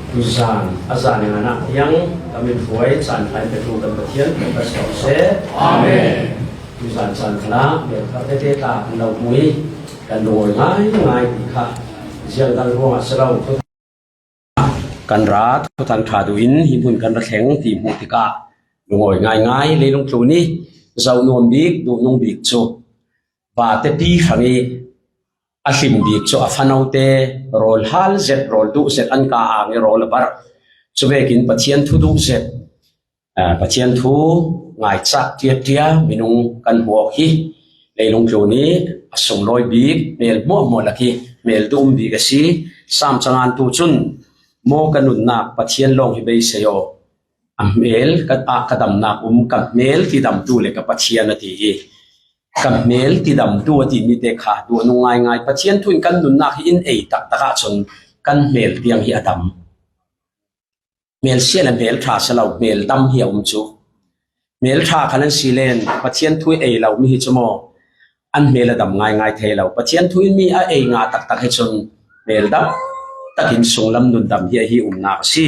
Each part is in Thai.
Tusan azan yang anak yang kami buat santai berdoa bertian berselesai. Amin. Tusan santai berkata lau mui dan doa ngai dikah siang dan ruang asrau kan rat tutan kaduin himpun kan ratheng ti mutika ngoi ngai lelong tu ni zau nom bik du nong bik chu ba te pi khangi asim bik chu afanaute rol hal zet rol du zet an ka ang rol bar chubekin pathian thu du zet pathian thu ngai chak tia minung kan huak hi leilung tu ni asung loi bik mel mo laki mel dum bik asi sam changan tu chun mo kanun nak pathian long hi bei seyo amel kat akadam nak kat mel ti dam tu le ka pathian ati kam mel ti dam tu ati mi te kha du ngai pathian thun kan nun nak hi in ei tak taka chon kan mel tiang hi adam mel sian mel tha salau mel dam hi chu mel tha khanan silen pathian thui ei lau mi hi chumo an mel adam ngai the lau pathian thui mi a ei nga tak he chon mel dam takin sunglam nun dam hi na si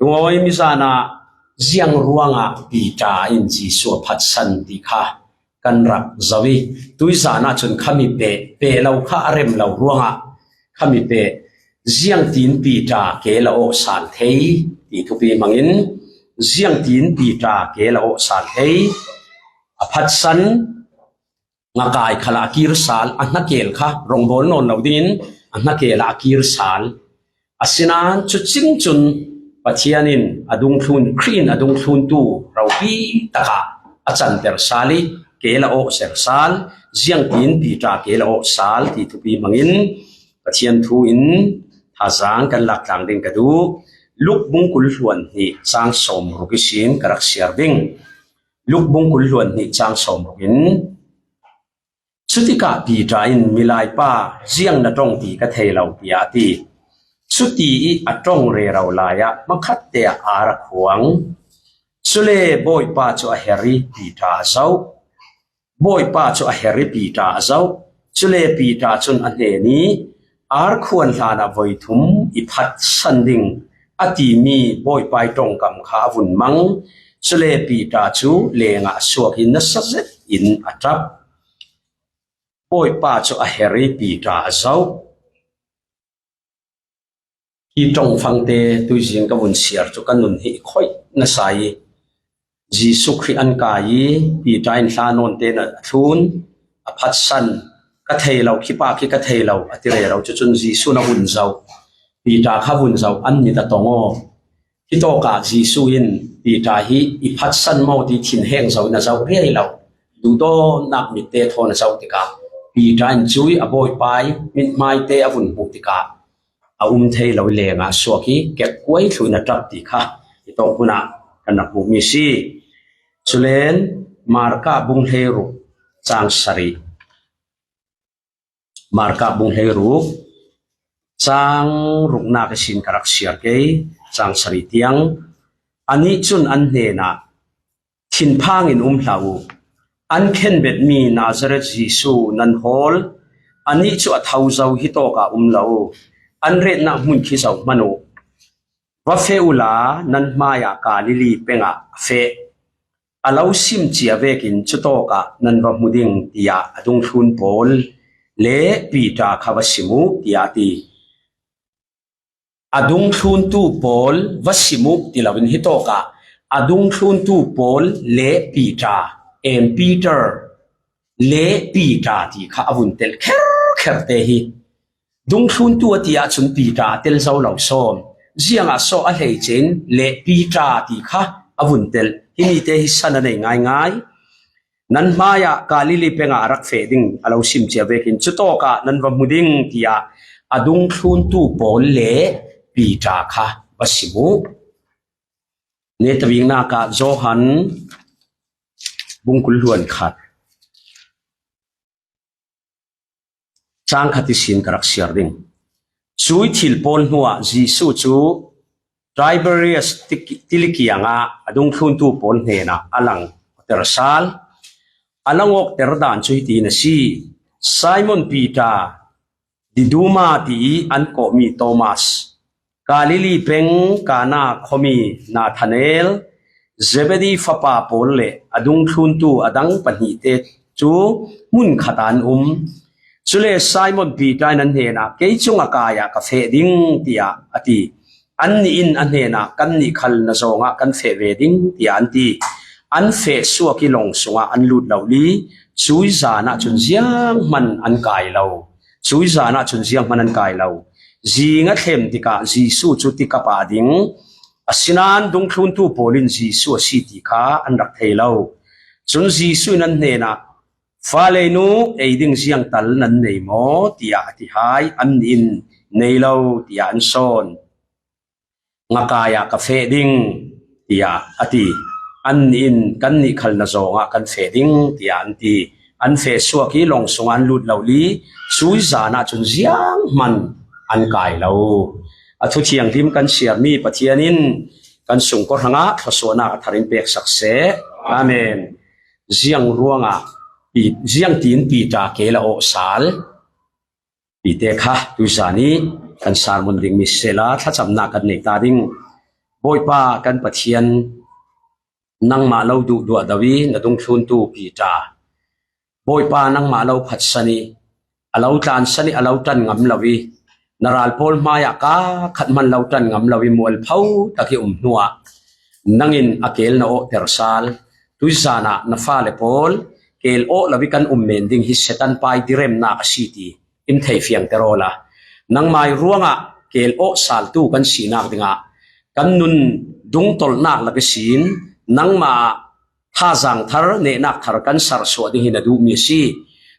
ngoi mi sana ziang ruanga pita in ji so phat san ti kha kan rak zawi tuizana chun khami pe lau kha arem lau ruanga khami pe ziang tin pita ke lau san thei ti thupi mangin ziang tin pita ke lau san thei aphat san ngakai khala kir sal anakel kha rongbol non laudin anakela kir sal asinan chu ching chun pathianin adung thun khin adung thun tu raupi taka achan ter sali kela o ser sal ziang tin pita kela o sal ti thupi mangin pathian thu in thazang kan lak tlang ding kadu luk bungkul hluan ni chang som rukisin karak siar ding luk bungkul hluan ni chang som rukin sutika pita in milai pa ziang na tong ti ka theilau pia ti suti i atong re rau laya makhat te ara khuang sule boy pa chu a heri pita zau boy pa chu a heri pita zau sule pita chun a ne ni ar khuan hlana voithum i phat sanding ati mi boy pai tong kam kha vun mang sule pita chu lenga suakin na sazet in atap boy pa chu a heri pita zau hi tong phangte tuizing ka bun siar chu kanun hi khoi na sai jisu khri an kai pi tain thanon te na thun a phat san ka theilo khipa khi ka theilo atire ro chu chun jisu na bun zau pi ta kha bun zau an ni ta tongo hi to ka jisu in pi ta hi i phat san mo ti thin heng zau na zau rei lo du do nak mi te thon zau ti ka pi tain chui a boy pai mit mai te avun pu ti ka a thei lo le nga suaki ke koi thuna tap ti kha i to kuna kan bu mi si chulen marka bung heru chang sari marka bung heru chang rukna ka sin karak siar ke chang sari tiang ani chun an ne na thin phang in hlau an khen bet mi Nazareth Jesu nan hol ani chu a thau zau hi to ka lo an ret na mun khi zau manu wa feula nan maya ka lili penga fe alau sim chia vekin chu to ka nan wa muding tia adung thun pol le pita khawasimu tia ti adung thun tu pol wasimu tilawin hi to ka adung thun tu pol le pita em Peter le pita ti kha avun tel kher te hi dung thun tu atia chun pita tel zau lo som zianga so a hei chen le pita ti kha avun tel himi te hi sana nei ngai nan maya kalili penga rak fe ding alo sim chia vekin chuto ka nan wa muding tia adung thun tu pol le pita kha basimu ne tawing na ka johan bungkul luan khat chang khati sin karak siar ding chui thil pol nuwa jisu chu Tiberius tilikianga adung thun tu pol hena alang tersal alangok terdan chui ti na si Simon Peter diduma ti an ko mi Thomas กาลิลีเปงกานาคอมีนาธาเนลเซเบดีฟาปาโปลเลอดุงคลุนตูอดังปนิเตจูมุนขตานสุเลไซมอนปีตายนันเฮนะเกยจุงอากายกาเฟดิงติยาอติอันนี้อินอันเฮนะกันนิคัลนะซงะกันเฟเวดิงติยาอันติอันเฟสัวกิลงสงะอันลุดเหล่าลีซุยซานะจุนเสียงมันอันกายเราซุยซานะจุนเสียงมันอันกายเราจีงะเทมติกาจีสูจุติกาปาดิงอสินานดุงคลุนตูโพลินจีสูสิติกาอันรักเทเราจุนจีสูนันเฮนะฟาเลนูเอดิงเสียงตัลนันเนโมติยาติหายอันอินเนเราติยาอันโซนงากายกาเฟดิงติยาอติอันอินกันนิคัลนาโซงะกันเฟดิงติยาอันติอันเฟสัวกิลงสงอันลุดเหล่าลีซุยซานะจุนเสียงมันอันกายเราอทุเทียงทิมกันเสียมีปะเทียนินกันสุงกรหงะทศวนาทารินเปกสักเสอาเมนเสียงรัวงะเสียงตีนปีตาเกลาโอสาลปีเตคะตุสานีกันสารมุนดิงมิเซลาถ้าจำนักกันเนตาดิงบอยป้ากันปะเทียนนังมาเราดูดัวดาวีนดุงชุนตูปีตาบอยป้านังมาเราพัดสนีอลาวตันสนีอลาวตันงำลาวีนาราลพอลมายากาขัดมันเราตันงำลาวีมัวลเผาตะกี้นัวนังอินอเกลนาโอเตอร์ซาลตุสานะนาฟาเลพอลเกลโอลาวิกันเมนดิงฮิสเซตันไปดิเรมนาคสิตีอิมเทฟียงเตโรลานังไมรัวงะเกลโอสาลตูกันสีนักดิงะกันนุนดุงตลนักลักษินนังมาท่าจังทาร์เนนักทาร์กันสารสวดิหินดูมีสี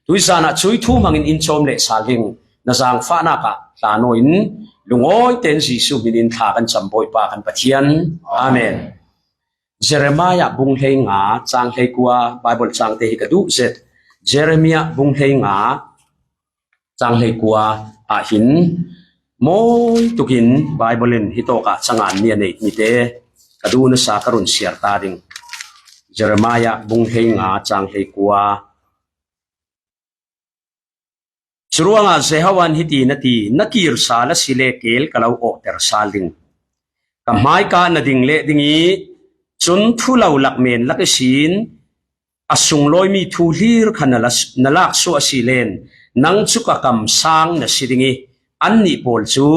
ตุยซานะช่วยทุ่มังอินชมเลสาลิงนาจังฟ้านักตาโนอินลุงโอยเตนสีสุมินินทากันจำบอยปากันปะเทียนอาเมนเจเรมายาบุงเฮงาจังเฮกัวไบเบิลจังเตหิกดูเซตเจเรมียาบุงเฮงาจังเฮกัวอาหินโมยตุกินไบเบิลินฮิโตกะจังอันเนียเนมิเตกดูนสากรุนเสียร์ตาดิงเจเรมายาบุงเฮงาจังเฮกัวชรัวงาเซฮวันฮิตีนตีนักยิรสาลสิเลเกลกะลาวโอเตอร์ซาลิงกะไมกาณดิงเลดิงีจนทุเลาหลักเมนลักษินอสุงลอยมีทุลีร์ขนาดนลักสัวสิเลนนังจุกกำสังนสิดิงีอันนี้พอลจู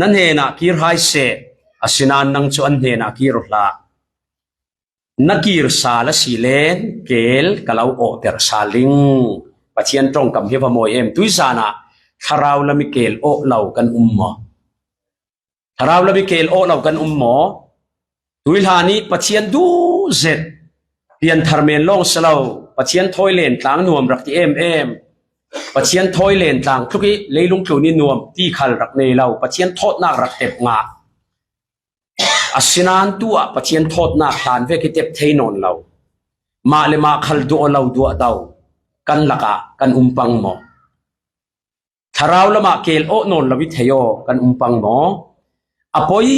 นั่นเองนะกิรไฮเซอสินานนังจูอันเองนะกิรละนักกิรสาลสิเลนเกลกะลาวโอเตอร์ซาลิงปะเทียนตรงกับเฮฟโมเอมตุยซานะทาราวละมิเกลโอเหล่ากันหมอทาราวละมิเกลโอเหล่ากันหมอตุยลานีปะเทียนดูเจ็ดเปลี่ยนทาร์เมนลงสลาวปะเทียนทอยเลนต่างนวมรักที่เอ็มปะเทียนทอยเลนต่างทุกทีเลยลุงคลูนี่นวมที่ขัลรักเนเราปะเทียนทอดนักรักเต็บงาอาศินานตัวปะเทียนทอดนักทานเวกิเต็บเทนอนเรามาเลมาขัลดูเราดูดาวกันลักะกันปังหมอทาราวละมาเกลโอนนลวิทยอกันปังหมออปอย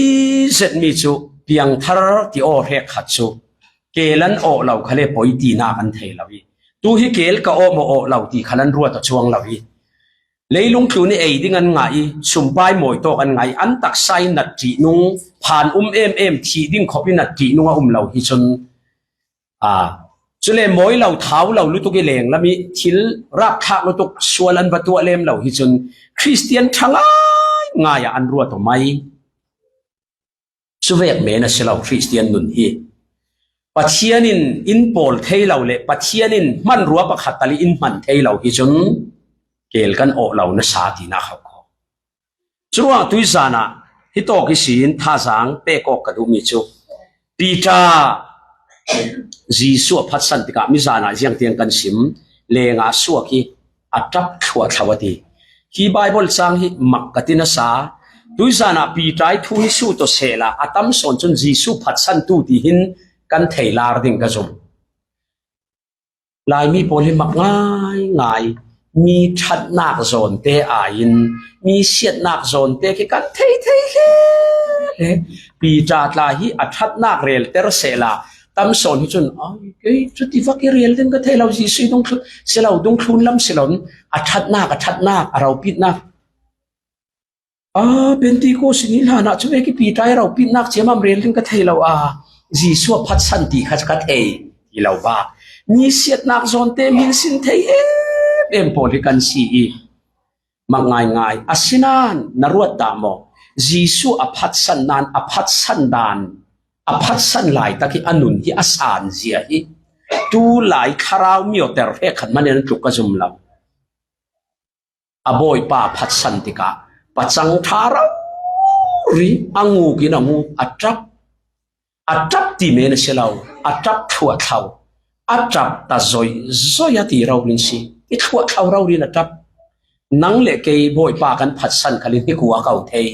เซตมิจูเพียงทาร์ที่โอเรขัดจูเกลันโอเราขเลปอยตีนากันเทลวิตูฮิเกลก็โอโมโอเราตีขลันรัวตะช่วงเราวิเลยลุงคลูนี่ดิงันไงสุมไปมวยโตกันไงอันตักไซนัดจีนุงผ่านเอ็มทีดิ้งขบินัดจีนุงเราฮิจนจุเลมวยเราเท้าเราลุตุกิเลงแล้วมีทิลรักทักลุตุกชวนอันประตูเลมเราฮิจนคริสเตียนทั้งง่ายอันรัวตัวไม่สุเวกเมนเสลาคริสเตียนนุนฮีปัจเจียนินอินโพลเทเราเลปัจเจียนินมันรัวประคัตตลีอินมันเทเราฮิจนเกลกันโอเราเนสาตินาเขาก็ชัวตุยซานะฮิโตกิสินท่าสังเปกอกระดูมิจูปีตาจีสัวพัดสันติกามิจานาเจียงเตียงกันสิมเลงอาสัวกีอัตรับขวดขวดีที่ไบเบิลสังฮิมักกตินาสาตุยซานะปีตายทุยสูตเสลาอัตัมสอนจนจีสัวพัดสันตูดีหินกันเทลาร์ดิ่งกระจมลายมีโพลิมักง่ายมีชัดนักโซนเตอายินมีเสียดนักโซนเตกิกันเทปีจาตลาฮิอัชัดนักเรลเตอร์เซลาตั้มสอนที่จนจุดที่ฟักเรียลเรื่องก็เทเราจีซีดงเสลาดงคลุนล้ำเสลาอัชัดนักเราปิดนัก เป็นที่กูสินหานะช่วยกี่ปีใจเราปีนักเชื่อมันเรียนถึงกระเทยเราจีสัวพัดสันติขัดกระเทยที่เราบ้ามีเสียดนักจนเต็มหินสินเทยเอ็มโพลิกันสีมักง่ายอาศินานนรวดดามอจีสัวอภัดสันนานอภัดสันดานอภัดสันหลายตะกี้อนุนที่อาสานเสียตูหลายคราวมีอแต่เรื่องขันมันเนี่ยจุกกระจุมเราอบอยป้าพัดสันติกาปัจจังทารารีอังูกินงูอัจับที่เมนเสลาอัจับทั่วเท่าอัจับตาซอยตีเราลินซีที่ทั่วเท่าเราลินอัจับนังเล็กบอยป้ากันพัดสันขลินที่กัวเก่าเทย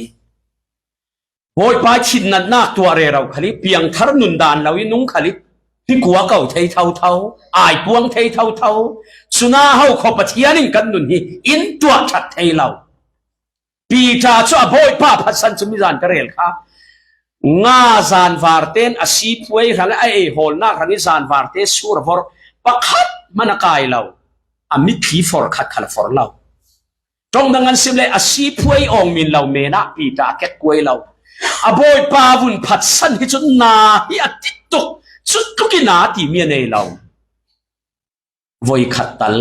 บอยป้าชินนัดนักตัวเรเราขลิเพียงทารนุนดานเราอินุงขลิที่กัวเก่าเทยเท่าอายปวงเทยเท่าสุนาเฮาขบเทียนิกันนุนฮีอินตัวชัดเทยเราปีจาชัวบอยป้าพัดสันสมิจานกระเรลค่ะงาจานวาร์เตนอาชีพเว้ยรังไอโฮลนักรังจานวาร์เตนสูร์ฟอร์ปักขัดมันกายเรามิพีฟอร์ขัดขัดฟอร์เราตรงดังนั้นสิเลยอาชีพเว้ยองมินเราเมนะปีจาเก็ตกวยเราบอยป้าบุญพัดสันที่จุดนาฮิอติตุจุดตุกินาที่เมียในเราวอยขัดตัล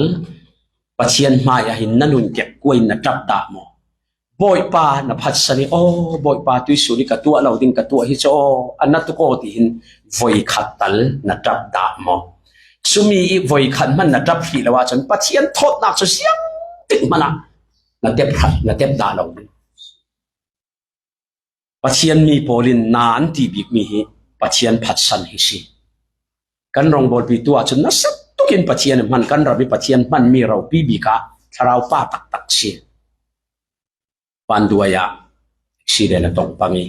ปัจเจียนมายาหินนันุนเก็บกวยนัจับดามอบอยป้านับพัดสันบอยป้าตุยสุริกตัวเราดิ้งกตัวฮิโซอันนั้นตุโกติหินวอยขัดตัลนัจับดามอสุมีวอยขัดมันนัจับฟีละว่าจนปัจเจียนทอดนักเสียงติดมันนัเต็บขัดนัเต็บดาเราปัจเจียนมีโพลินนานที่บิกมีปัจเจียนพัดสันฮิซีกันรองบอลปีตัวจนนัสัตุกินปัจเจียนมันกันเรามีปัจเจียนมันมีเราปีบิกาถ้าเราป้าตักเสียปันดัวยาสีเดนตรงปังงี้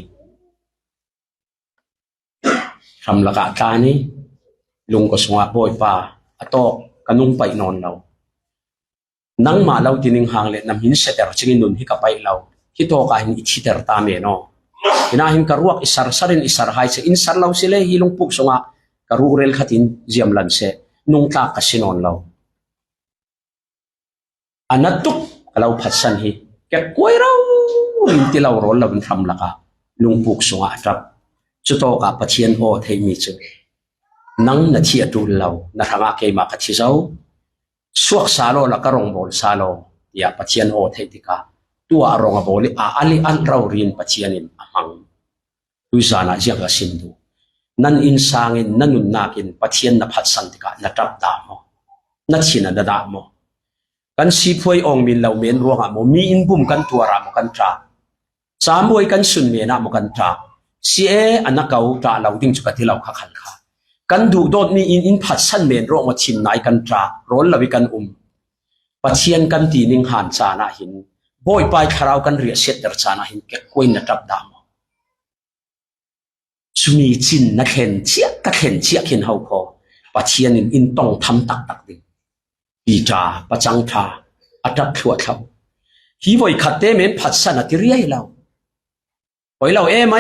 ทำละกะตานี้ลุงก็สงบอยป้าอตอกกันนุ่งไปนอนเรานั่งมาเราที่นิ่งห่างเลยนำหินเสด็จจิงนุนที่กับไปเราที่โตกาหินอิชิเตอร์ตามเมโนที่น่าหินกระรวกอิสระสรินอิสระหายเสอินสระเราเสเลยฮิลุงปุกสงะกระรูเรลขัดินเจียมลันเสนุ่งตากสินอนเราอันนั้นตุกเราพัดสันฮีแกกวยเราลินที่เราร้อนเราเป็นทำละกะลุงปุกสงะครับจุดโตกับปัจเจียนโอเทมิจุนังนาทีดูเรานาทางอาเกมาคัดชิเจ้าสวกซาโลละกระรองบอลซาโลยาปัจเจียนโอเทติกาตัวอารมณ์บอลิอาลีอันเราเรียนปัจเจียนินอมังดูซานาเจียกสินดูนั่นอินสางินนั่นนุนนากินปัจเจียนนับพัดสันติกานับดามนัดชินาดามกันสีพวยองมินเหล่าเมนรัวงามมีอินบุมกันตัวรามกันตราสามวยกันสุนเมนามกันตราเสียอันนักเก่าตราเราดิ้งจุกที่เราขัดขากันดูโดดมีอินพัดสันเมนรัวมาชินนายกันตราร้อนละวิกันปัจเจียนกันตีนิงหันจานาหินบอยไปคราวกันเรียเสดจานาหินแกกวยนับดามสุมีจินนักเห็นเชียกักเห็นเชียเห็นเฮาพอปัจเจียนอินต้องทำตักดิปีจาปัจจังทาอัตถัวเขาฮีวอยขัดเตเมนพัดสันอติเรียเราปอยเราไหม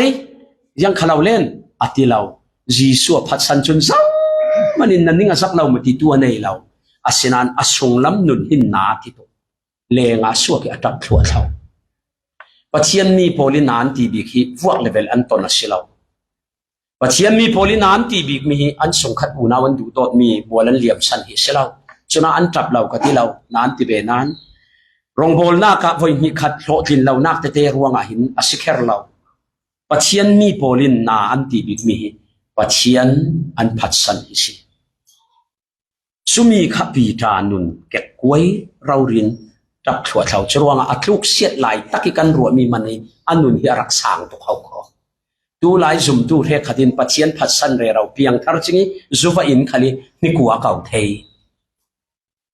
ยังขลาวเล่นอติเราจีสัวพัดสันจนซ้ำมันอินนั่นนิ่งสักเราไม่ติดตัวในเราอาศินันอสงลำนุนหินนาติโตเลงอาสัวที่อัตถัวเขาปัจเจียนมีโพลินานตีบิกีฟวกเลเวลอันตนัสเราปัจเจียนมีโพลินานตีบิกมีอันสงขัดอุณาวันดูโดดมีบัวลันเหลี่ยมสันหิเสเราจนอันจับเรากติเรานานติเบนานรองบอลนักกับวิหิขัดโลดินเรานักเตะรวงหินอสิเคร์เราปัจเจียนมีโพลินนาอันตีบิกมีปัจเจียนอันพัดสันหิสิสุมีขับปีจานุนเก็บกวยเราเรียนจับถั่วเขาจรวงอัดลูกเสียดไหลตักกันรัวมีมันนี่อันนุนที่รักษาตัวเขาขอดูไล่ซุ่มดูเรขัดินปัจเจียนพัดสันเรเราเพียงทาร์จิงจูว่าอินขลีนิกัวเก่าเทย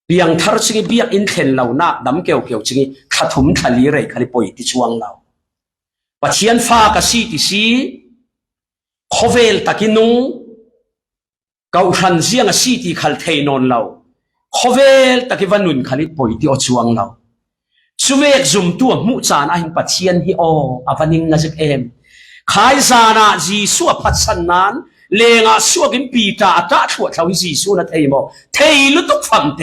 เพียงทาร์จิงเบียกอินเทนเราหน้าดำเกี่ยวจิงขัดถุมขลีเรขลีปอยติช่วงเราปัจเจียนฟ้ากสีติสีขเวลตะกินุงเกาหันเสียงสีติขัลเทนนเราขเวลตะกิวันนุนขลีปอยติอช่วงเราสุเวกซุ่มตัวมุจานอาหินปัจเจียนฮิโออวันนิงนักเอ็มขายซานาจีสัวพัดสันนั้นเลงอาสัวกินปีตาตาถั่วเขาจีสัวนั่นเองบ่เทยลุตุกฟังเต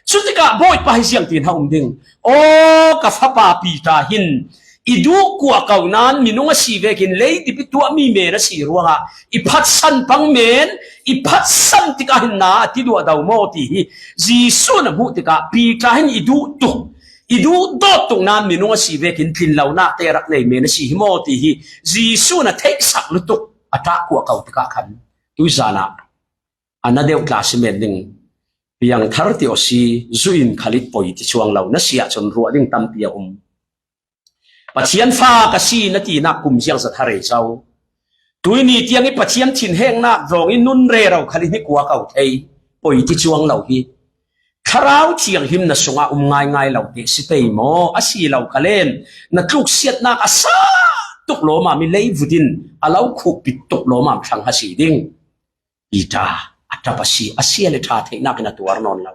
สุดที่กะบ่อยไปเสียงตีนเฮาดิ่งโอ้กะฟ้าป่าปีตาหิน idu kwa kaunan minunga sivekin lei dipitua mi mena si ruanga iphat san pang men iphat san tika hinna tidu daw mo ti jisu na mu tika pi ka hin idu tu idu do tung nan minunga sivekin thin launa terak nei mena si mo ti jisu na thei sak lutuk ata kwa kau tika khan tuizana anadeu classmate ding piang thar ti osi zuin khalit poi ti chuang lo na sia chon ru ding tam pia pathian fa ka si na ti na kum siang sa thare chau tuini tiang i pathian thin heng na rong in nun re rau khali ni kwa kau thei poi ti chuang lo hi kharau chiang him na sunga ngai ngai lo ti si tei mo asi lo kalen na tluk siat na ka sa tuk lo ma mi lei vudin alau khu pit tuk lo ma thang ha si ding ita atapasi asia le tha thei na kana tuar non lo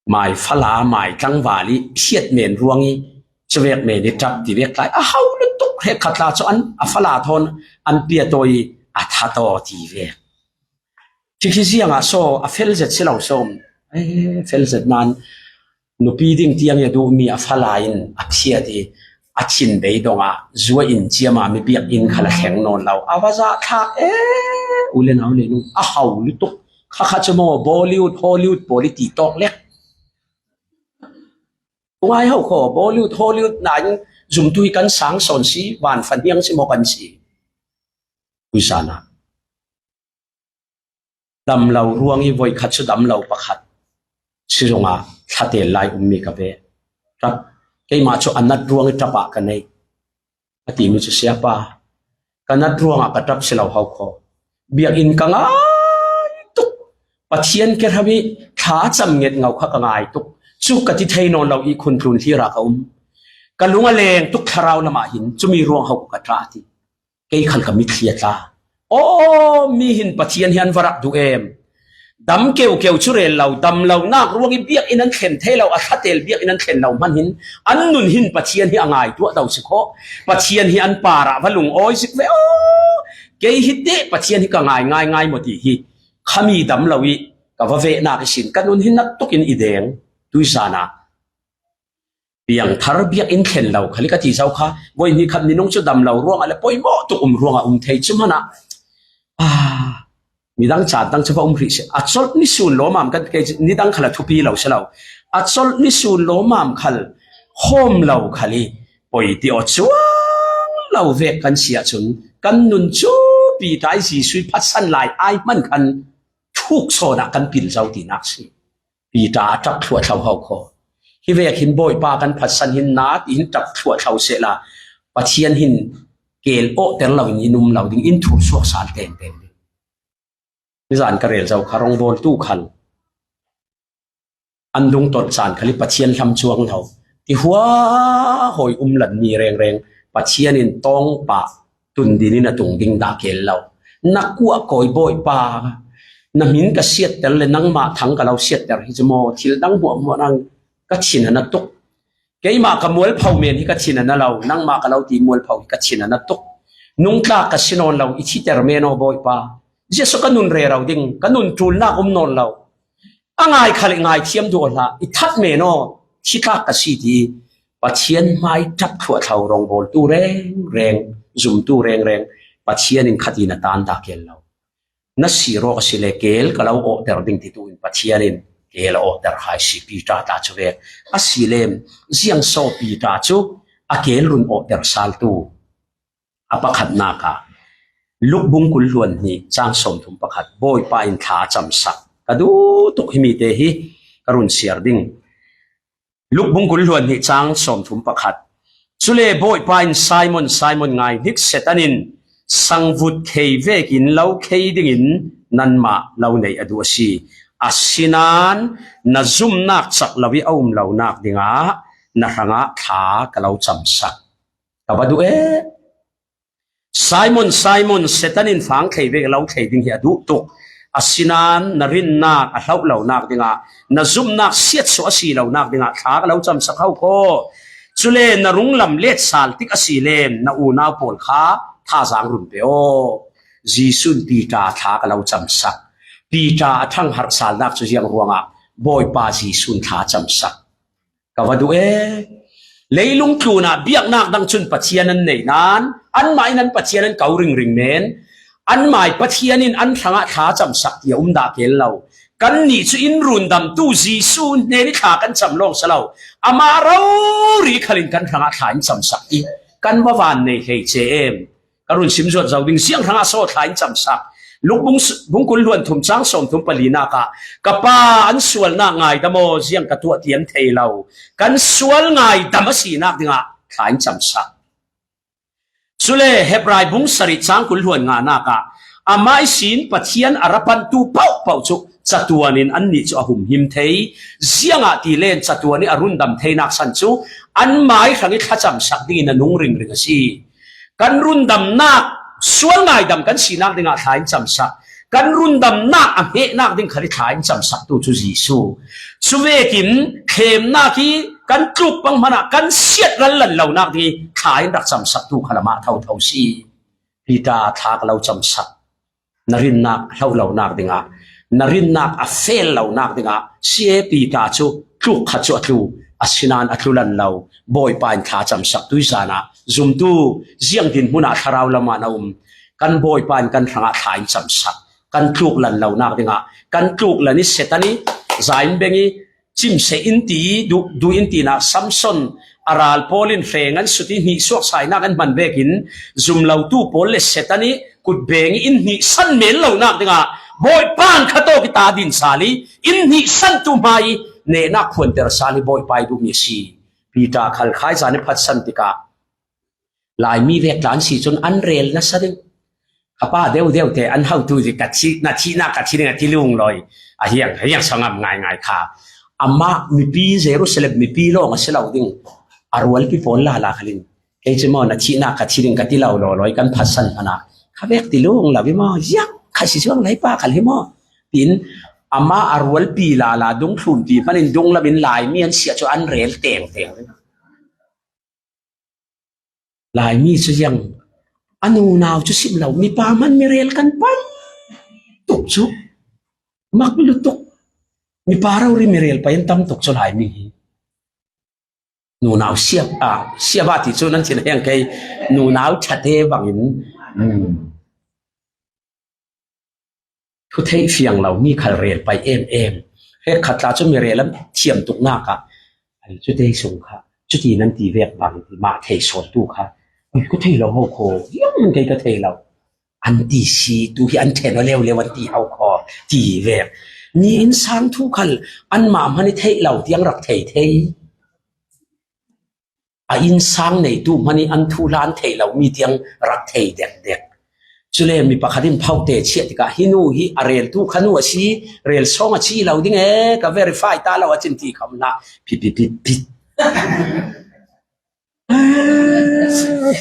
mai phala mai tlang wali hiat men ruangi chwek me ni tap ti vek lai a hau le tuk he khatla cho an a phala thon an pia toi a tha to ti ve chi sianga so a felzet silo som felzet man no pi ding tiang ya du mi a phala in a khia ti a chin dei donga zuwa in chiama mi biak in khala kheng non law awaza tha ulen au le nu a hau le tuk kha chamo bollywood hollywood politi tok lek ngay hậu khổ Bollywood Hollywood nãy dùng tui cắn sáng sồn xí vàn phần hiang xí một cắn xí quy sana đầm lầu ruang y voi khát cho đầm lầu bạc khát xí rong à khát tiền lại mi cà phê trap cái mà cho anh nát ruang y trap à cái này cái tìm cho xia pa cái nát ruang à cái trap xí lầu hậu khổ biếc in căng á tuk pathian cái hami khá chăm nghiệt ngầu khắc ngai tuk chu ka ti thei non lo I khun tlun hi ra ka ka lunga leng tuk tharau lama hin chumi ruang hau ka tra ti kei khal ka mi thlia ta o mi hin pathian hian varak du em dam keu chure lo dam lo nak ruang I biak in an thlen thei lo a thatel biak in an thlen lo man hin an nun hin pathian hi angai tu dau si kho pathian hi an para valung oi sik ve o kei hi te pathian hi ka ngai mo ti hi khami dam lo I ka va ve na ka sin kanun hin nat tukin ideng tuizana piang thar biak in thlen lo khali ka ti zau kha voi ni khat ni nong chu dam lo ruang ala poimo tu ruanga thei chumana mi dang cha dang chapa ri se achol ni sun lo mam kan ke ni dang khala thupi lo se lo achol ni sun lo mam khal hom lo khali poi ti o chuang lo ve kan sia chun kan nun chu pi tai si sui phat san lai ai man kan thuk so na kan pil zau ti nak si pi ta tak thua thau hau kho hi ve hin boy pa kan phat san hin na ti hin tak thua thau se la pathian hin kel o ter lo ni num lo ding in thu so sal ten ni zan ka rel zau kharong bol tu khal andung tot chan khali pathian hlam chuang tho ti huwa hoi lan mi reng pathian in tong pa tun din na tung ding da kel lo nakua koi boy pa na min ka siat tel le nang ma thang ka lo siat ter hi chmo thil dang bo mo nang ka chin na tuk kei ma ka mual phau men hi ka chin na lo nang ma ka lo ti mual phau hi ka chin na tuk nung ta ka sinon lo I chi ter me no boy pa jesu ka nun re raw ding ka nun tul na non lo angai khali ngai thiam do la I that me no chi ta ka si ti pathian mai tap thua thau rong bol tu reng zum tu reng pathian in khatina tan ta kel lo na siro ka sile kel kalau o ter ding ti tu in pathianin kel o ter hai si pi ta chuwe asilem ziang so pi ta chu a kel run o ter sal tu apakhat na ka luk bung kul luan ni chang som thum pakhat boy pa in tha cham sak kadu tuk himi te hi karun siar ding luk bung kul luan ni chang som thum pakhat chule boy pa in simon ngai dik setanin sangvut khei vekin lo khei dingin nanma lo nei adu si asinan na zum nak chak lawi aum lo nak dinga na ranga tha kalau cham sak kabadu Simon setanin fang khei ve lo khei ding hi adu tuk asinan na rin nak a hlau lo nak dinga na zum nak siat so asi lo nak dinga tha kalau cham sak hau ko chule na rung lam let sal tik asilem na u na pol kha tha zang run pe o jisun pi ta tha ka lo cham sak pi ta thang har sal dak chu jiang ruanga boy pa jisun tha cham sak กว่าดูเลยลุงครูน่ะเบียกนักดังชุนปัจเจียนันในนั้นอันหมายนั้นปัจเจียนั้นเก่าริงเมนอันหมายปัจเจียนินอันทั้งขาจำสักเดียวด่าเกลเรากันนี่ชุอินรุนดำตู้จีซูนเนนิขากันจำลองสลาวอามาเรารีขลินกันทั้งขาจำสักอีกันว่าวันในเฮเจมกรุณสิมจดเราดิ่งเสียงทั้งโซ่ขาจำสักลูกบุ้งกุลล้วนทุ่มจ้างสมทุ่มปลีนากะกับป้าอันส่วนน่าไงดโมเสียงกระตัวเตียนเทเรากันส่วนไงดมสีนักดิ่งขาจำสักสุเลเฮบรายบุ้งสริจ้างกุลล้วนงานากะอามาสินปัจเจียนอาราปันตูเป่าจุจัตัวนินอันนี้จะหุ่มหิมเทยเสียงตีเลนจัตัวนี้อรุณดำเทนักสันจูอันหมายครั้งนี้ข้าจำสักดีนันุงริงสิกันรุ่นดำนักส่วนไงดำกันสีนักดิ่งขายจำสักกันรุ่นดำนักอเมนักดิ่งขายขายจำสักตัวจุจิสูสุเวกินเข้มนักที่กันกลุบบังมันกันเสียดลันเหล่านักที่ขายรักจำสักตัวขลมาเท่าสีพิดาทากเราจำสักนรินนักเหล่านักดิ่งนรินนักเฟลเหล่านักดิ่งเสียปีกาจูกลุกขัดจูตูอาศินานอัตุลันเราบอยปานขาจำสักตุยจานะซุมตูเสียงดินมุนาคาราวละมานากันบอยปานกันทางขายจำสักกันกลุกลันเหล่านักดิ่งกันกลุกลันนี่เสตันนี่ใจเบงีจิมเซอินตีดูอินตีนะซัมซอนอาราลโพลินเฟงันสุดที่หิสวกสายนักกันบันเวกินซุมเหล่าตู้โพลิเสตันนี่กุดเบงีอินหิสันเมลเหล่านักดิ่งบอยปานขัดโตกิตาดินสาลีอินหิสันตุไม่เนนักควรเตอร์สาลีบอยไปดูมีสีปีตาขัลขายจานพัดสันติกาลายมีเวกหลานสีจนอันเรลนะสักข้าป้าเดียวแต่อันเฮาตูดิกัดชีนาทีนักกัดชีเนี่ยที่ลุงลอยเฮียงสงบง่ายค่ะอามามีปีเซรุสเลบมีปีโลงเสลาดิ่งอารวลปีฝนลาขลินเอจมอนาทีนักกัดชีเนี่ยกัดที่เราลอยกันพัดสันพนะข้าเวกที่ลุงลาวิมอยังข้าสิช่วงไหนป้าขันหิมอปินอามาอารวลปีลาดงทุนปีมันดงละเป็นลายมีอันเสียจอันเรลเต่งลายมีจะยังอนุนาวจะสิบเหล่ามีปามันมีเรลกันไปตกชุกมักลุตุกมีปาเราริมีเรลไปยันตั้มตกจลายมีนูนาวเสียบาติจุนั้นเช่นยังไงนูนาวชัดเจนบางอินทุกที่เฟียงเรามีขัดเรลไปเอ็มเฮ็ดขัดลาจนมีเรลแล้วเทียมตุกหน้ากะจุดที่ส่งค่ะจุดที่นั้นตีเวียกบางที่มาเทสอนตูค่ะก็เทเราโคยังมันไงก็เทเราอันตีสีตูที่อันเทนเร็ววันตีเอาคอตีเวียกนี่อินสานทุกขันอันมามันเทเราที่ยังรักเทอินสานในตูมันอันทุลานเทเรามีที่ยังรักเทเด็กจุเลมีปะคดินเผาเตะเชียติกะฮินูฮิอาเรลตูขนูอชีเรลซองอชีเราดิ้งก็ verify ตาเราจินตีคำนะพิ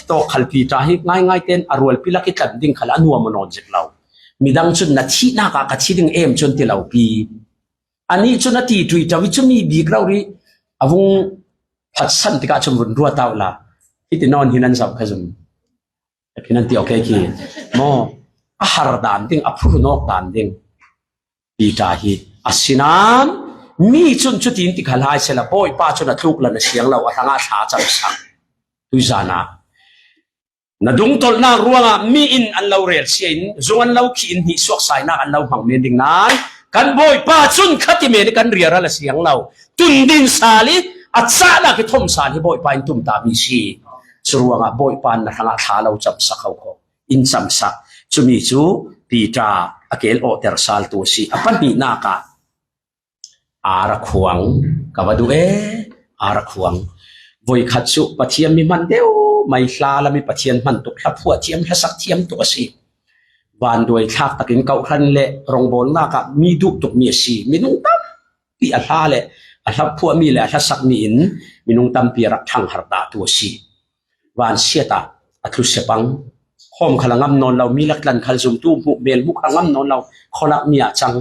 โตขัลปีจ้าฮิง่ายเต้นอารวลพิลักกันดิ้งขัลอนัวมโนจิกเรามีดังจุนนัชีนักกัดชีดิ้งจนที่เราปีอันนี้จุนนัทีตุยจาวิจมีบีกเราดิอาวุงพัดสันติกาชมรุนรัวเต้าละที่ตินอนหินันสับขจุมพี่นั่นที่โอเคคีโมอาหารด่านดิ้งอัพรุนอกด่านดิ้งปีจ้าฮิอาศินามมีจุนจุดอินติขัลายเสละบอยป้าจุนนัทลูกละนเสียงเราทางอาชาจับสักตุจานะนาดุงตลนารัวงมีอินอันเราเรียนเสียนจงอันเราขีนหิสวกสายนักอันเราหังเมียนดิ้งนั้นกันบอยป้าจุนขัดที่เมียนกันเรียร์ละเสียงเราตุนดินสาลีอัศละกิทมสาลีบอยป้าอินตุมตามีชีจรัวงบอยป้านะทางอาชาเราจับสักเขาโคอินจับสักจุมีจูปีตาอเกลโอเตอร์ซาลตัวสีอปันมีนากาอารักขวงกับว่าดูอารักขวงวัยขัดสุปะเทียมมีมันเดียวไม่คลาละมีปะเทียมมันตุกทับหัวเทียมทัสักเทียมตัวสีวันโดยทักตะกินเก่าขันเละรองบอลนักมีดุกตุกมีสีมีนุ่งตั้มปีอัลฮาเละอัลฮับผัวมีเละทัสักมีอินมีนุ่งตั้มปีรักทางหัดตาตัวสีวันเสียตาอัตุเสปังข้อมขลังงำนอนเรามีลักลันขันซุมตู้บุเบลบุกขลังงำนอนเราขลักมีอาจัง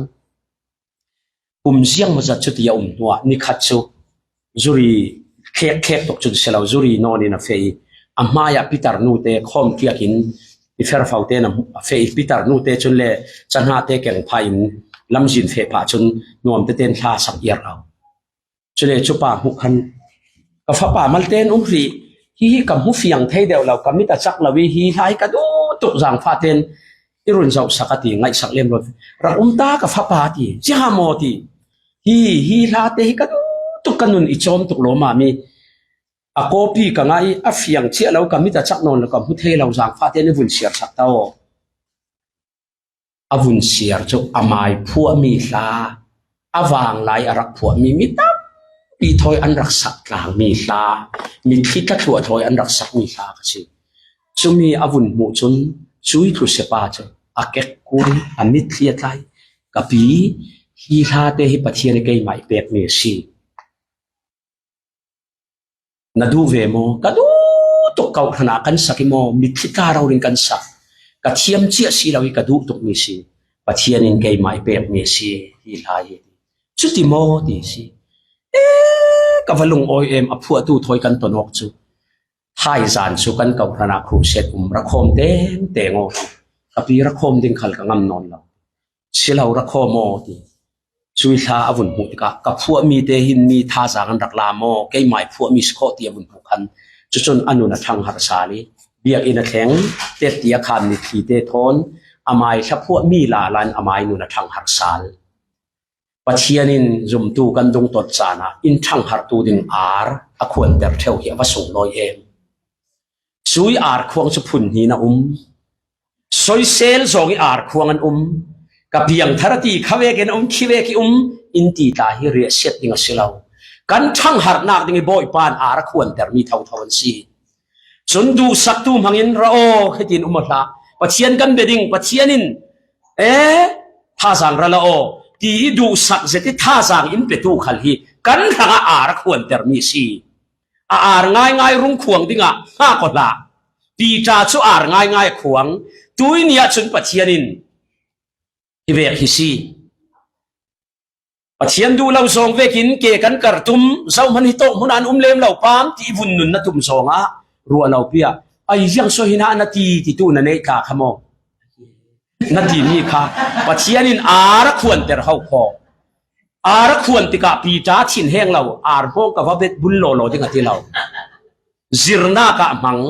เสียงมาจากจุดยาตัวนี่ขัดสุจุรีเคตกจุดเสลาจุรีนอนนะเฟยอามาอยากพิจารณาเตะข้อมที่กินที่เฟรฟ้าเตนะเฟยพิจารณาเตะจนเล่จันหาเตะแก่งพายินลำจินเฟยป่าจนนวมเตะเต้นท่าสักเอียร์เอาจุดเล่จุป้าหุกัน ka fa pa mal ten ri hi kam hu fiang thei deu lo kam mi ta chak lawi hi hai ka du tu jang fa ten irun zau sakati ngai sak lem lo ra ta ka fa pa ti chi ha mo ti hi la te hi ka du tu kanun I chom tuk lo ma mi a copy ka ngai a fiang chi lo kam mi ta chak non lo kam hu thei lo jang fa ten vun siar sak ta o avun siar chu amai phua mi hla awang lai arak phua mi mi ta pi thoi an rak sak tlang mi hla mi thita thua thoi an rak sak mi hla ka chi chumi avun mu chun chui thu se pa chu akek kun amit thlia tlai kapi hi hla te hi pathian ke mai pek me si nadu ve mo kadu to kau khana kan sakimo mi thita ro rin kan sak ka thiam chia si lawi ka du tuk mi si pathian in ke mai pek me si hi lai chuti mo ti si ka valung oi em aphua tu thoi kan tonok chu thai zan chu kan kau khana khu set ra khom te ngo ka pi ra khom ding khal ka ngam non lo silau ra khom mo ti chui tha avun hu ka phua mi te hin ni tha jang rak la mo ke mai phua mi skho ti avun hu khan chu chun anu na thang har sali biak in a thleng te tia khan ni thi te thon amai tha phua mi la lan amai nu na thang har sal pathianin zum tu kan dung tot chana in thang har tu ding ar a khon ter theu hi wa sung loi em chui ar khuang chu phun hi na soi sel zongi ar khuang an ka biang tharati khawe gen khiwe ki in ti ta hi re set ding a silau kan thang har nak ding boy pan ar khon ter mi thau thon si chun du sak tu mangin ra o khetin umala pathian kan beding pathianin tha sang ra la o ti du sak zeti tha sang in pe tu khal hi kan ranga ar khon ter mi si ar ngai rung khuang dinga ha ko la ti cha chu ar ngai khuang tuinia chun pathianin hi ve hi si pathian du lo zong vekin ke kan kartum zau man hi to munan lem lo pam ti vun nun na tum zonga ruwa lo pia ai yang so hina na ti tu na nei ka khamo na ti mi kha pathianin ar khon ter hau kho ar khon ti ka pi ta thin heng lo ar ho ka va bet bul lo dinga ti lo zirna ka mang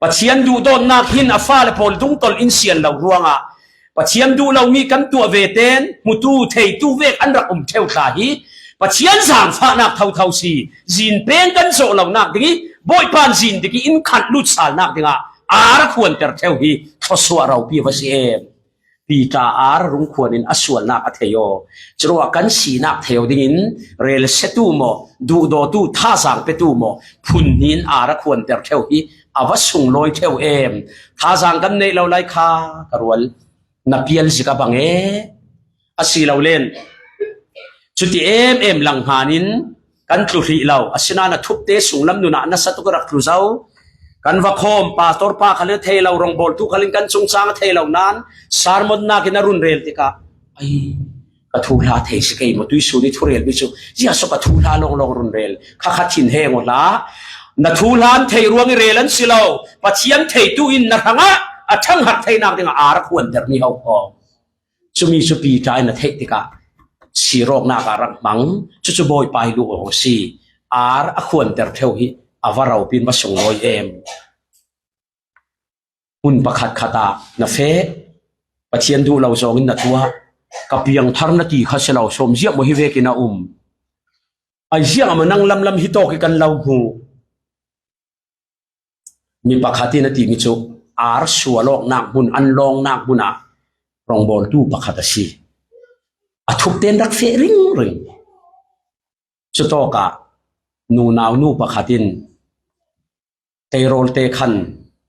pathian du don nak hin afa le pol dung tol in sian lo ruanga pathian du lo mi kan tu ve ten mutu thei tu vek an rak theu tha hi pathian sang fa nak thau si zin peng kan so lo nak dingi boy pan zin diki in khat lut sal nak dinga ar khon ter theu hi thoswa rau pi va si em pi ta ar rung khon in aswal nak atheyo chrowa kan si nak theu ding in rel setu mo du do tu tha sang pe tu mo phun nin ar khon ter theu hi awasung loi theu em tha sang kan nei lo lai kha karwal na pial zika bange asilo len chuti em lang hanin kan tluhi law asina na thupte sunglam nu na satukarak tluzau kan va khom pastor pa khale theilaw rong bol tu khalin kan chungchang theilaw nan sarmod na kinarun rel tika ai ka thula thei sikei mo tui suni thurel bi chu ya so ka thula long run rel kha thin hengola na thulan thei ruang relan silaw pathian thei tu in na hanga athang hat thei nak dinga ar khon der ni hau ko chumi chupi tai na thei tika sirok na ka rak mang chu boy pai lu ho si ar a khon ter theu hi awarau pin ma song loi em un pakhat khata na fe pathian du lo zong in na tua kapiang thar na ti kha selo som zia mo hi ve kina ai zia ma nang lam hi to ki kan lau hu mi pakhati na ti mi chu ar sualok nak bun an long nak buna rong bol tu pakhata si athuk ten rak fe ring chu to ka nu naw nu pakhatin teirol te khan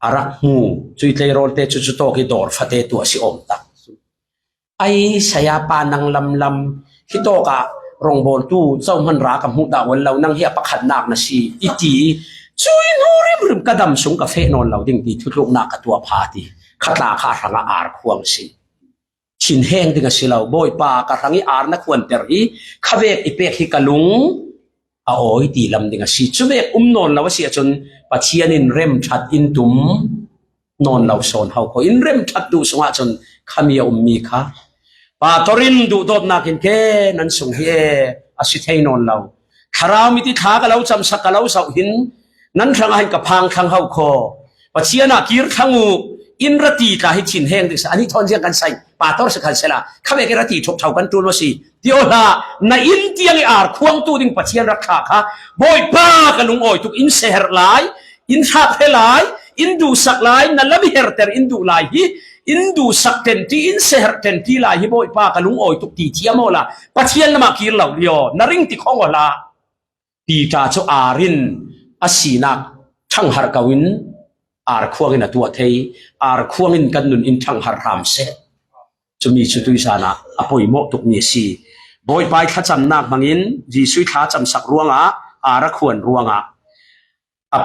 arak mu chui teirol te chu to ki dor phate tu si om tak ai saya pa nang lam hi to ka rong bol tu chau man ra ka mu da wal law nang hi pakhat nak na si iti chui no rim kadam sung ka fe non law ding ti thutluk na ka tua pha ti khatla kha ranga ar khuang si chin heng dinga silaw boy pa ka rangi ar na khwan ter hi khavek ipek hi kalung a oi ti lam dinga si chumek non law si achon pathianin rem that in tum non law son hau ko in rem that tu sunga chon khamia mi kha pa torin du dot nakin ke nan sung hi asi thei non law คาราวมิติทากะเลาจำสักกะเลาเสาหินนั้นทางให้กับพังทางเฮาคอปัจเจียนากีรทางงูอินรตีตาให้ชินแห้งดิสอันนี้ทอนเสียงกันใส่ป่าตอร์สกันเสละข้าเวกรตีทบเท่ากันตัวว่าสิเดียวละในอินเตียงอาร์ควงตัวดิ่งปัจเจียนรักขาค่ะบอยป้ากะลุงอ้อยทุกอินเซฮร์ไลอินทักเฮไลอินดูสักไลนั่นละมิเฮร์เตอร์อินดูไลฮิอินดูสักเทนตีอินเซฮร์เทนตีไลฮิบอยป้ากะลุงอ้อยทุกตีเจียมอละปัจเจียนละมากีรเหล่าเดียวนริงติของวละปีตาโจอารินอาศีนักทั้งหารกวินอาร์ควงอินตัวเทยอาร์ควงอินกันนุนอินทั้งหารามเซจะมีชุดวิสานะอภัยโมตุกเนสีบอยไปข้าจำนักบางอินจีสุยข้าจำสักรวงอาร์ควรรวง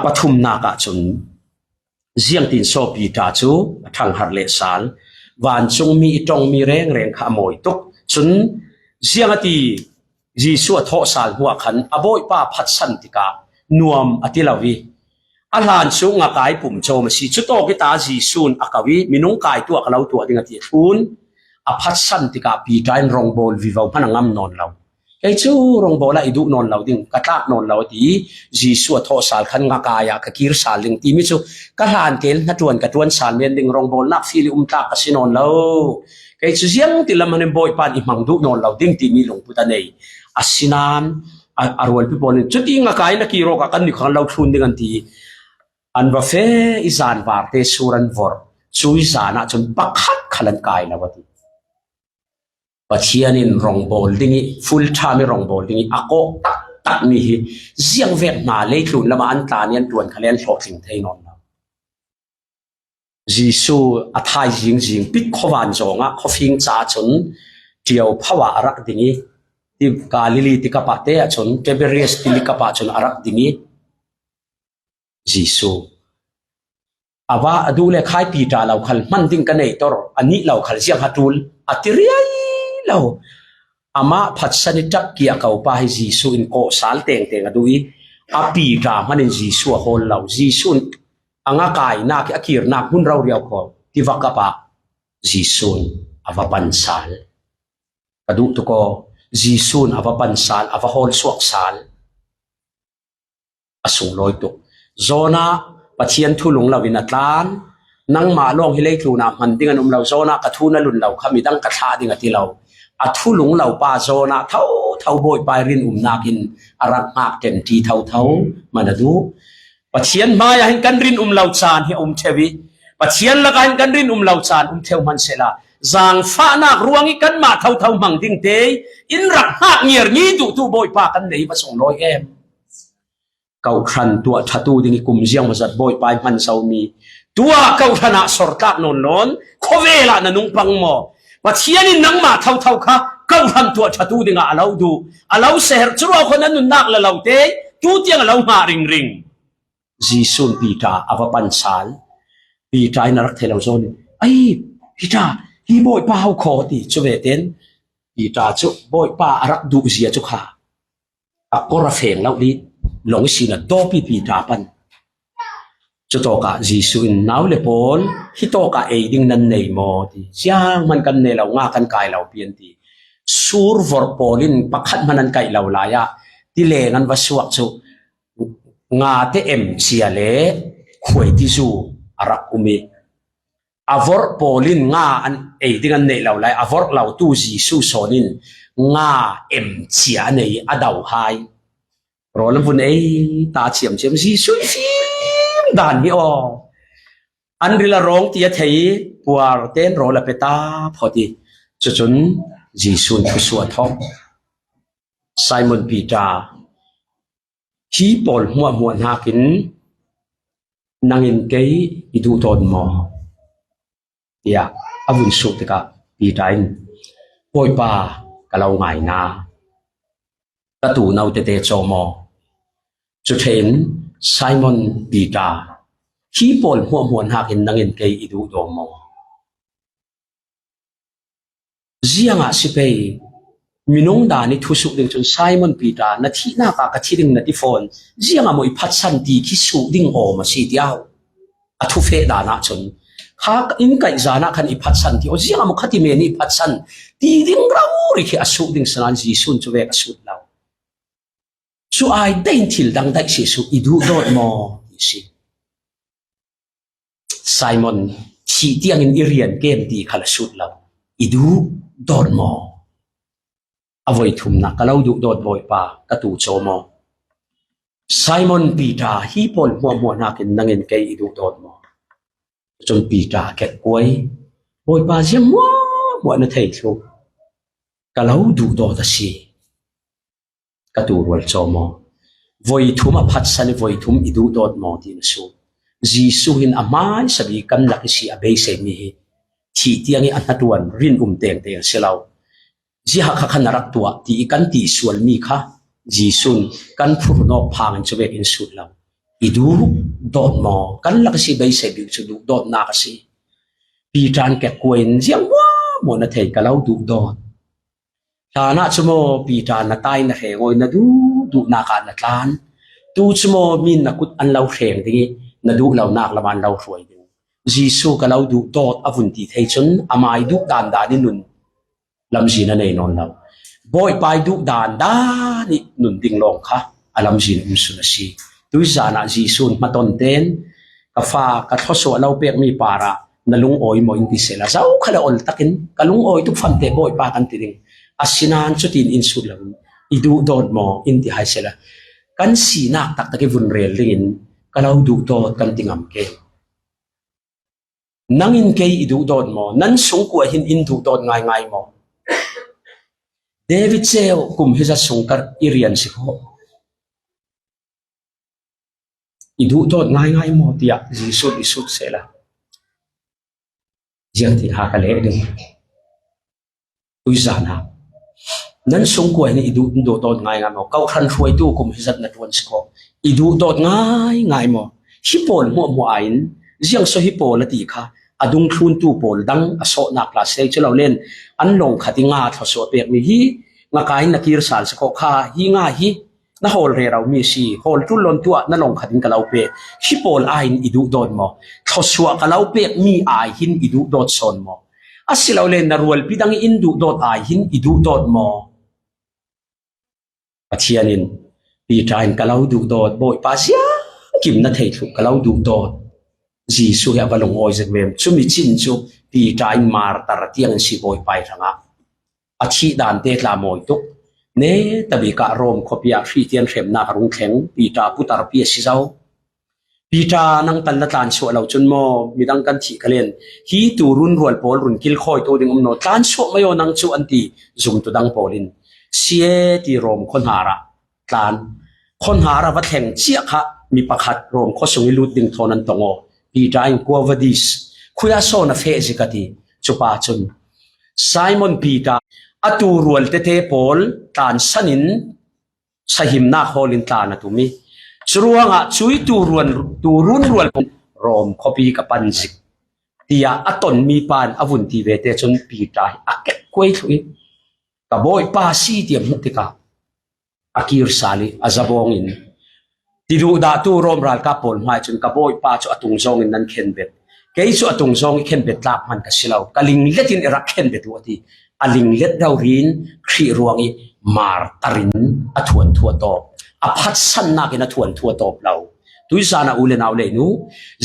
ปฐุมนากะจนเสียงตินโซปีตาจูทั้งหารเลสานวันจงมีตรงมีแรงขโมยตุกจนเสียงตีจีสุทอสาลหัวขันอบอยป้าพัดสันติกานวมอติลาวีอาหารสูงอากายปุ่มโจมสีชุดโตกิตาจีซูนอากาวีมินุงกายตัวกะเลาตัวดิ่งติทุนอภัสสันติกาปีใจรองบอลวิวาพนังงามนอนเราไอ้ชูรองบอลละอิดุนอนเราดิ่งกะตากนอนเราตีจีสัวทอสาลขันงากายกะกีรสาลดิ่งตีมิจูกะหานเกลนัดวนกะตวนสาลเมียนดิ่งรองบอลนักฟิลิตากะสินอนเราไอ้ชูเสียงติละมันบอยปานอิมังดุนอนเราดิ่งตีมีหลงพุทธเนยอาศินานอารวันพิบอลจุดที่งากายนักกีโรกันนี่ขันเราทุนดิ่งตีอันว่าเฟอิจานวาร์เตสุรันวอร์ช่วยจานะจนปักขัดขลันกายนะวัดปัจเจียนินรองบอลดิ้งฟูลทามิรองบอลดิ้งอากตักนี่เสียงเวกมาเลยทุนละมาอันตานียนตัวขลันโชคสิ่งเทนอนนะยิสูอัฐายจิงปิดขวานจงอ่ะเขาฟิงจ่าจนเดียวภาวะรักดิ้งที่กาลิลีติกาปะเตะจนเทเบเรียสติลิกาปะจนรักดิ้งยิสูอาว่าดูเลขายปีตาเราขันมันดิ้งกันในตรอันนี้เราขันเสียงฮัตุลอัติเรียเราอามาพัดสนิจักเกียเขาไปยิสูอินโกสาลเตงดูอีอาปีตามันยิสูฮอลเรายิสูอังกายนักอากีรนักหุ่นเราเรียวเขาที่วักกะปะยิสูอาว่าปันสาลกระดูตุโกยิสูอาว่าปันสาลอาว่าฮอลสวกสาลอสุงลอยตุโซนาปัจเจียนทุลุงเราวินาทานนั่งมาลงฮิเลตูนามันดิ้งเราโซนากระทูนลุนเราขมิดังกระทาดิ้งที่เราอัทุลุงเราป่าโซนาเท่าโบยไปรินนากินอารักมากเต็มที่เท่ามันดูปัจเจียนมาอย่างกันรินเราจานให้เทวิปัจเจียนละกันกันรินเราจานเทวมันเสละจางฟ้านักรวงอีกันมาเท่ามังดิ้งเตยอินรักหักเงียร์นี้ดูโบยปากันไหนมาส่งลอยเอ็มเก่าขันตัวทัตูดิ่งกุมเจียงมาจัดบอยไปมันเศร้ามีตัวเก่าขณะสอดตักนนล้นโคเวลานันุงปังหมอปัจเจียนินังมาเท่าค่ะเก่าขันตัวทัตูดิ่งอาเราดูอาเราเสร์ชัวคนนั้นนุนนักละเราเตยตูเตียงเรามาริงจีซุนปีตาอวปันสาลปีตายนรักเทเราโซนไอ้ปีตาฮีบอยป้าเขาขอตีจุเวเตนปีตาจุบอยป้ารักดูเสียจุขาอักกระเฟงเราดีหลงสินะโดปีตาปันจุโตกะจีสุนนาวเลปอลฮิโตกะเอดิ้งนันเนยมอตีเสียงมันกันเนเราง่ากันกายเราเปลี่ยนตีสูร์วอร์ปอลินปักขัดมันนันกายเราลายะที่เลงันวัสวกจุงาเตเอ็มเสียเลขวยที่จูอารักอุเมอวอร์ปอลินงาอันเอดิ้งนันเนเราลายอวอร์เราตู้จีสุโซนินงาเอ็มเสียเนยอดาวไฮรอลำพุนตาเฉียมสีสวยฟิมด่านนี่อ๋ออันริลาร้องที่จะเทยปัวเต้นรอละเปตาพอดีจนจีซุนทุสวดทอมไซมอนปีตาฮีปอลหัวหัวนากินนางอินเกยอิดูตอนมอยากอาวุธสุดกับปีตาอินปอยปากะเราไงนาตะตูนเอาเตโจมอจุดเห็นไซมอนปีตาฮีปอลหัวหัวนากินนางอินเกยอิดูตอนมอเจียงสิเปย์มินงดานิทุสุดิ่งจนไซมอนปีตานาทีน่ากากที่ดิ่งนาทีโฟนเจียงมวยพัดสันตีคิสุดิ่งโอมาสีเดียวอัทุเฟดานาจนข้าอินไก่จานาคันอิพัดสันที่โอเจียงมขัดที่เมนี่พัดสันตีดิ่งเราหรือแค่อสุดิ่งสนานจีซุนจะเวกอสุดเรา su ai dain thil dang dai si su idu dot mo si Simon chi tiang in irian game ti khala sut law idu dot mo avoi thum na kalau du dot boy pa ka tu cho mo Simon Peter hi pol mo na kin nangin kai idu dot mo chon Peter ket koi boy pa jam mo na thei thu kalau du dot si ka tu rol cho mo voi thum a phat san voi thum idu dot mo tin su Jisu hin amai sabi kan lakisi abei se mi thi tiangi anatuan rin teng te selaw ji ha kha khanarak tua ti kan ti sual mi kha Jisun kan phurno phang chobek in sut law idu dot mo kan lakisi bei se bi chu du dot na ka si Pitan ke koin jiang mo na thei kalau du dot Tana chumo Peter na tai na he ngoi na du na ka na tlan tu chumo min na kut an lau threng dingi na du lau nak laman lau ruai ding Jisu ka lau du dot avun ti thei chun amai du dan da ni nun lam ji na nei non lau boy pai du dan da ni nun ding long kha alam ji um su na si tu zana Jisu ma ton ten ka fa ka thoso lau pek mi para na lung oi mo in ti sela zau khala ol takin ka lung oi tu fam te boy pa kan ti ding asinan chutin in sulam idu dot mo in ti hai sela kan si nak tak taki vun rel ringin kalau du dot kan tingam ke nangin ke idu dot mo nan sung ko hin in du dot ngai mo David seo kum hisa sungkar irian si ko idu dot ngai mo tia Jisu isut sela jiang ti ha ka le ding uizana nan sung ko ni idu do dot ngai mo kau khan ruai tu kum hizat na tuan sko idu dot ngai mo hipol mo ain jiang so hipol ati kha adung thlun tu pol dang aso na class sei chelo len an long khatinga thoso pek mi hi nga kai na kir sal sko kha hi nga hi na hol re raw mi si hol tu lon tu na long khatin kalau pe hipol ain idu dot mo thoswa kalau pek mi ai hin idu dot son mo asilaw len na rual pidang indu dot ai hin idu dot mo Pathianin Peter kalau du dot boy pa sia kim na thei thu kalau du dot Jisu ya balong oi zek mem chumi chin chu Peter mar tar tiang si boy pai ranga achi dan te tla moi tuk ne tabi ka rom khopia Christian rem na rung kheng Peter putar pi si zau Peter nang tan la tlan so lo chun mo midang kan thi kalen hi tu run rual pol run kil khoi to ding no tlan so mayo nang chu anti zum tu dang polin sie ti rom khonhara tlan khonhara wa thleng chia kha mi pakhat rom khosung lut ding thonan tongo Peter in quavadis khuya so na fe zikati chupa chun Simon Peter atu rual te te pol tan sanin sahim na kholin tlan atumi churuanga chui turun rual rom copy ka panzik tia aton mi pan avun ti vete chun Peter aket koi thui ka boy pa si ti mutika akir sali azabong in tidu da tu rom ral ka pol mai chun ka boy pa chu atung zong in nan khen bet kei chu atung zong khen bet lap man ka silaw kaling letin era khen bet wati aling let daw rin khri ruangi mar tarin athuan thua to aphat san na kina thuan thua top law tuizana ule naw le nu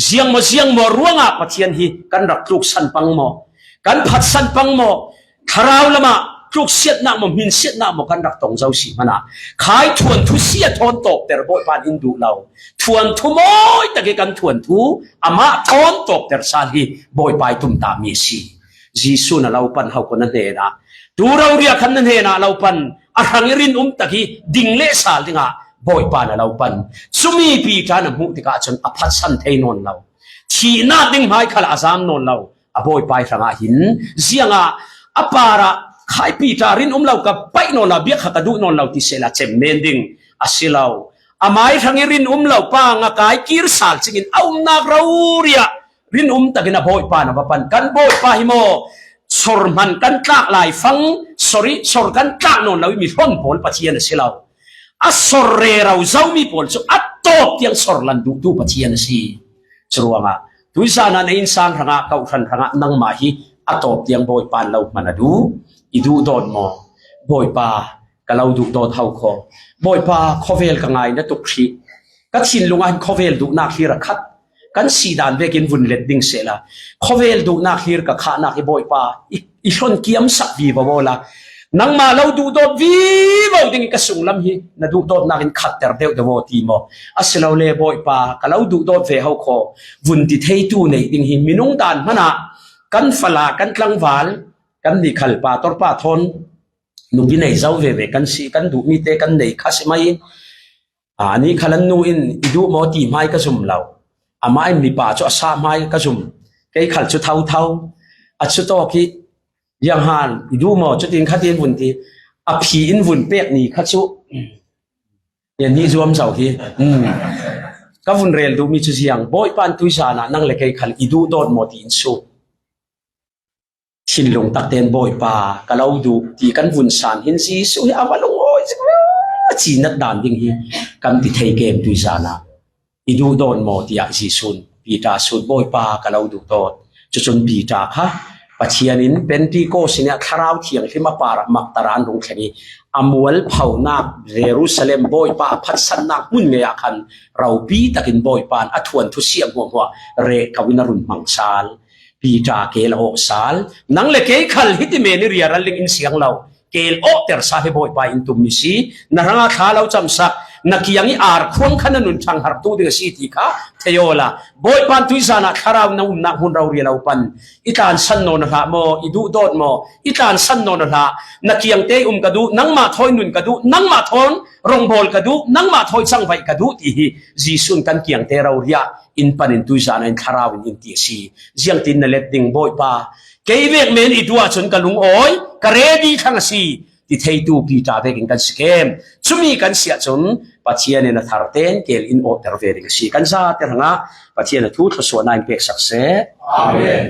ziang mo ruanga pathian hi kan rak tluk san pang mo kan phat san pang mo tharau lama tluk siat na mo min siat na mo kan rak tong zau si mana khai thuan thu sia thon top ter boy pan indu law thuan thu moi take kan thuan thu ama thon top ter sal hi boy pai tum ta mi si Jisu na law pan hau ko na de na turau ria khan na he na law pan ahangirin taki dingle sal dinga boy pa na law pan sumi pi ta na mu tika chon aphat san thei non law thi na ding mai khala azam non law a boy pai ranga hin zianga apara khai pi ta rin law ka pai non la bia kha ka du non law ti sela chem mending asilaw amai rangirin law pa nga kai kir sal chingin na rauria rin takina boy pa na papan kan boy pa himo sorman kan tlak lai fang sor kan tlak non law mi hon pol pathian silaw asorre raw zau mi pol so atop tiang sorlan du pathian si chuanga tuisana na insan ranga kau than ranga nang mahi atop tiang boy pan law manadu idu don mo boy pa กะเราดุโตเท่าคอบ่อยปาขอเวลกะไงนะตุกขีกะชินลงอันขอเวลดุนาคีระคัดกันสีดานเวกินวุ่นเล็ดดิ้งเสละขอเวลดุนาคีรกะขานาคีบ่อยปาอีชนเกียมสักวีบ่ละนังมาเราดูโดดวีบ่ดิ้งกะสุงลำฮีนะดูโดดนาคินขัดเตอร์เดวเดวทีมอัสลาวเลบ่อยปากะเราดูโดดเวเฮาคอวุ่นติเทตูในดิ้งฮีมินุงดานมะนะกันฟลากันกลังวาลกันดิขัลปาตอร์ปาทนนุกินไอเจ้าเวกันสีกันดูมีเตกันในคาสิไม่อันนี้ขลันนูอินอิดูมอตีไม้กระซุมเราอาไม้มีป่าจะสาไม้กระซุมไก่ขัลชุดเท่าอัดชุดโตกี้ยังหันอิดูมอจุดอินขัดอินวุ่นทีอภีอินวุ่นเปียกนี่ขัดชุอย่างนี้รวมเจ้ากี้ก็วุ่นเรียนดูมีชุดเสียงบ่อยปานตุยสานะนั่งเล็กไก่ขัลอิดูโดดมอตีอินสูชินลงตักเตนบ่อยปากะเราดูตีกันวุ่นสานหินซีสุยอาวลงโอ้ยจีนัดดานดิ้งฮีกันติเทเกมตุยสานะอิดูโดนมอตีอาจีซุนปีตาซุนบ่อยปากะเราดูโดดจุนปีตาค่ะปัจเจียนินเป็นปีโกสิเนี่ยคราวเที่ยงที่มาปาระมักตารานลงแค่นี้อมวลเผานักเยรูซาเล็มบ่อยปาพัดสันนักมุ่นเงียคันเราปีตะกินบ่อยปานอัทวนทุเสียงหัวเรกวินรุนมังซาลปีจาเกลโอสาลนังเลเกขัลฮิติเมนิเรียรัลลิงอินเสียงเราเกลโอเตอร์ซาเฮบอยปาอินตุมิซีนรังอาขาเราจำสักนักยังอีอาร์ควงขันนุนชังหาร์ตูดิกสีติกาเทโยลาบอยปันตุยสานะคาราวนาอุนนักหุนเราเรียเราปันอิตานสันโนนละโมอิดูโดดโมอิตานสันโนนละนักยังเตอุมกระดูนังมาทอยนุนกระดูนังมาทอนรองบอลกระดูนังมาทอยสังไวกระดูที่จีซุนกันเกียงเตเราเรียอินปันอินตุยสานะอินคาราวอินตีสีเจียงตินนเลดดิงบอยปาเกยเวกเมนอิดัวชนกะลุงโอยกระเรดีทั้งสีที่เทตูปีตาเวกินกันสเกมชุมีกันเสียจนปัจเจียนนัทฮาร์เตนเกลอินโอเตอร์เวริกสีกันซาเตอร์งะปัจเจียนทูตขสวนนายเปกสักเซอาเมน